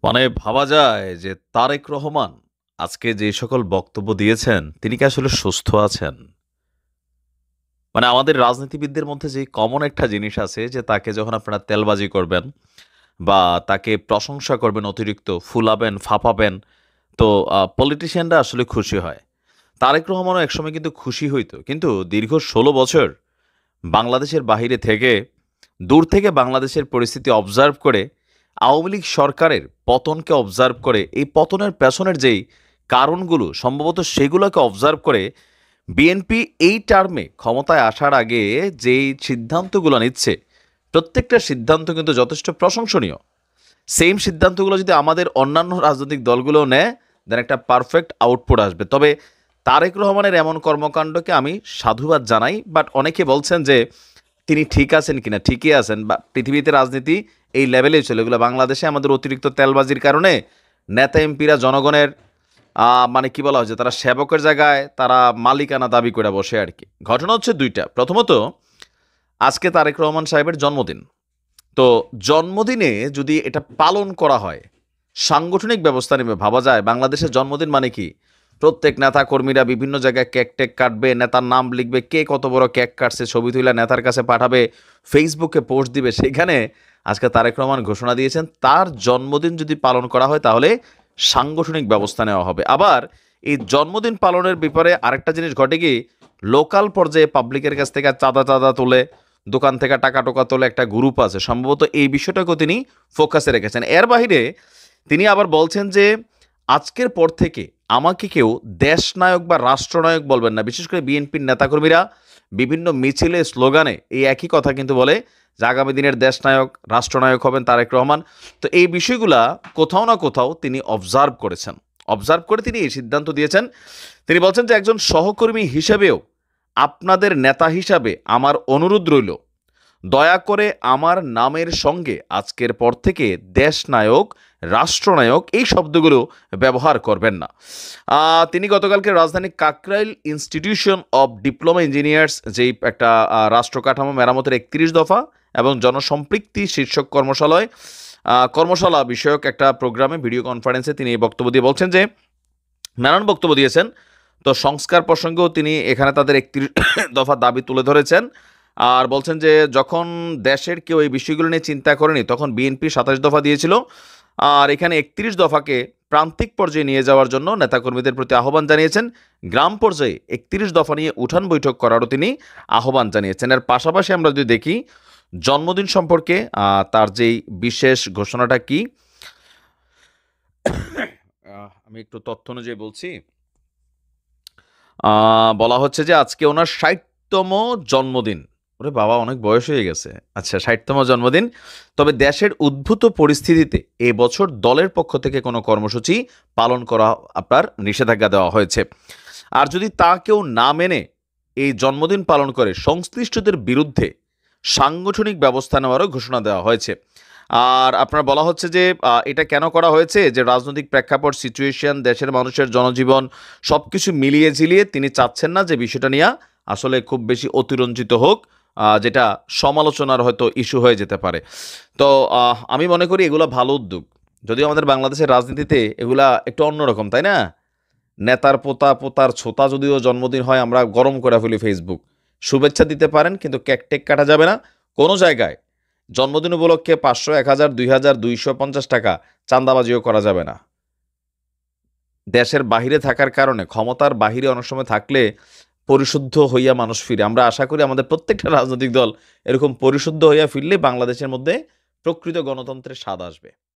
মানে ভাবা যায় যে তারেক রহমান আজকে যে সকল বক্তব্য দিয়েছেন তিনি কি আসলে সুস্থ আছেন? মানে আমাদের রাজনীতিবিদদের মধ্যে যে কমন একটা জিনিস আছে যে তাকে যখন আপনারা তেলবাজি করবেন বা তাকে প্রশংসা করবেন অতিরিক্ত ফুলাবেন, ফাঁপাবেন, তো পলিটিশিয়ানরা আসলে খুশি হয়। তারেক রহমানও একসময় কিন্তু খুশি হইতো। কিন্তু দীর্ঘ ১৬ বছর বাংলাদেশের বাহিরে থেকে, দূর থেকে বাংলাদেশের পরিস্থিতি অবজার্ভ করে, আওয়ামী লীগ সরকারের পতনকে অবজার্ভ করে, এই পতনের পেছনের যেই কারণগুলো সম্ভবত সেগুলোকে অবজার্ভ করে বিএনপি এই টার্মে ক্ষমতায় আসার আগে যেই সিদ্ধান্তগুলো নিচ্ছে, প্রত্যেকটা সিদ্ধান্ত কিন্তু যথেষ্ট প্রশংসনীয়। সেম সিদ্ধান্তগুলো যদি আমাদের অন্যান্য রাজনৈতিক দলগুলো নেয়, দেন একটা পারফেক্ট আউটপুট আসবে। তবে তারেক রহমানের এমন কর্মকাণ্ডকে আমি সাধুবাদ জানাই, বাট অনেকে বলছেন যে তিনি ঠিক আছেন কিনা, ঠিকই আছেন, বা পৃথিবীতে রাজনীতি এই লেভেলেই চলে, এগুলো বাংলাদেশে আমাদের অতিরিক্ত তেলবাজির কারণে নেতা এমপিরা জনগণের মানে কি বলা হচ্ছে, তারা সেবকের জায়গায় তারা মালিকানা দাবি করে বসে আর কি। ঘটনা হচ্ছে দুইটা। প্রথমত, আজকে তারেক রহমান সাহেবের জন্মদিন। তো জন্মদিনে যদি এটা পালন করা হয়, সাংগঠনিক ব্যবস্থা নেবে। ভাবা যায় বাংলাদেশের জন্মদিন মানে কি, প্রত্যেক নেতা কর্মীরা বিভিন্ন জায়গায় কেক টেক কাটবে, নেতার নাম লিখবে, কে কত বড় কেক কাটছে ছবি তুলে নেতার কাছে পাঠাবে, ফেসবুকে পোস্ট দিবে। সেখানে আজকে তারেক রহমান ঘোষণা দিয়েছেন তার জন্মদিন যদি পালন করা হয় তাহলে সাংগঠনিক ব্যবস্থা নেওয়া হবে। আবার এই জন্মদিন পালনের ব্যাপারে আরেকটা জিনিস ঘটে কি, লোকাল পর্যায়ে পাবলিকের কাছ থেকে চাঁদা চাঁদা তোলে, দোকান থেকে টাকা টোকা তোলে একটা গ্রুপ আছে, সম্ভবত এই বিষয়টাকেও তিনি ফোকাসে রেখেছেন। এর বাহিরে তিনি আবার বলছেন যে আজকের পর থেকে আমাকে কেউ দেশনায়ক বা রাষ্ট্রনায়ক বলবেন না। বিশেষ করে বিএনপির নেতাকর্মীরা বিভিন্ন মিছিলে স্লোগানে এই একই কথা কিন্তু বলে যে আগামী দিনের দেশনায়ক রাষ্ট্রনায়ক হবেন তারেক রহমান। তো এই বিষয়গুলা কোথাও না কোথাও তিনি অবজার্ভ করেছেন, অবজার্ভ করে তিনি এই সিদ্ধান্ত দিয়েছেন। তিনি বলছেন যে একজন সহকর্মী হিসেবেও আপনাদের নেতা হিসাবে আমার অনুরোধ রইল, দয়া করে আমার নামের সঙ্গে আজকের পর থেকে দেশনায়ক রাষ্ট্রনায়ক এই শব্দগুলো ব্যবহার করবেন না। তিনি গতকালকে রাজধানী Kakrail institution of diploma engineers যেই একটা রাষ্ট্র কাঠামো মেরামতের ৩১ দফা এবং জনসম্পৃক্তি শীর্ষক কর্মশালা বিষয়ক একটা প্রোগ্রামে ভিডিও কনফারেন্সে তিনি এই বক্তব্য দিয়ে বলছেন যে নানান বক্তব্য দিয়েছেন। তো সংস্কার প্রসঙ্গেও তিনি এখানে তাদের ৩১ দফা দাবি তুলে ধরেছেন। আর বলছেন যে যখন দেশের কেউ এই বিষয়গুলো নিয়ে চিন্তা করেনি তখন বিএনপি ২৭ দফা দিয়েছিল। আর এখানে ৩১ দফাকে প্রান্তিক পর্যায়ে নিয়ে যাওয়ার জন্য নেতাকর্মীদের প্রতি আহ্বান জানিয়েছেন। গ্রাম পর্যায়ে ৩১ দফা নিয়ে উঠান বৈঠক করারও তিনি আহ্বান জানিয়েছেন। এর পাশাপাশি আমরা যদি দেখি জন্মদিন সম্পর্কে তার যেই বিশেষ ঘোষণাটা কি, আমি একটু তথ্য অনুযায়ী বলছি। বলা হচ্ছে যে আজকে ওনার ৬০তম জন্মদিন। ওরে বাবা, অনেক বয়স হয়ে গেছে। আচ্ছা, ৬০তম জন্মদিন। তবে দেশের উদ্ভূত পরিস্থিতিতে এবছর দলের পক্ষ থেকে কোনো কর্মসূচি পালন করা আপনার নিষেধাজ্ঞা দেওয়া হয়েছে। আর যদি তা কেউ না মেনে এই জন্মদিন পালন করে সংশ্লিষ্টদের বিরুদ্ধে সাংগঠনিক ব্যবস্থা নেওয়ারও ঘোষণা দেওয়া হয়েছে। আর আপনার বলা হচ্ছে যে এটা কেন করা হয়েছে, যে রাজনৈতিক প্রেক্ষাপট, সিচুয়েশন, দেশের মানুষের জনজীবন সবকিছু মিলিয়ে ঝিলিয়ে তিনি চাচ্ছেন না যে বিষয়টা নিয়ে আসলে খুব বেশি অতিরঞ্জিত হোক, যেটা সমালোচনার হয়তো ইস্যু হয়ে যেতে পারে। তো আমি মনে করি এগুলো ভালো উদ্যোগ, যদিও আমাদের বাংলাদেশের রাজনীতিতে এগুলা একটু অন্যরকম, তাই না? নেতার পোতা পোতার ছোতা যদিও জন্মদিন হয় আমরা গরম করে ফেলি ফেসবুক, শুভেচ্ছা দিতে পারেন কিন্তু কেক টেক কাটা যাবে না। কোনো জায়গায় জন্মদিন উপলক্ষে ৫০০, ১,০০০, ২,০০০, ২৫০ টাকা চাঁদাবাজিও করা যাবে না। দেশের বাহিরে থাকার কারণে, ক্ষমতার বাহিরে অনেক সময় থাকলে পরিশুদ্ধ হইয়া মানুষ ফিরে। আমরা আশা করি আমাদের প্রত্যেকটা রাজনৈতিক দল এরকম পরিশুদ্ধ হইয়া ফিরলে বাংলাদেশের মধ্যে প্রকৃত গণতন্ত্রের স্বাদ আসবে।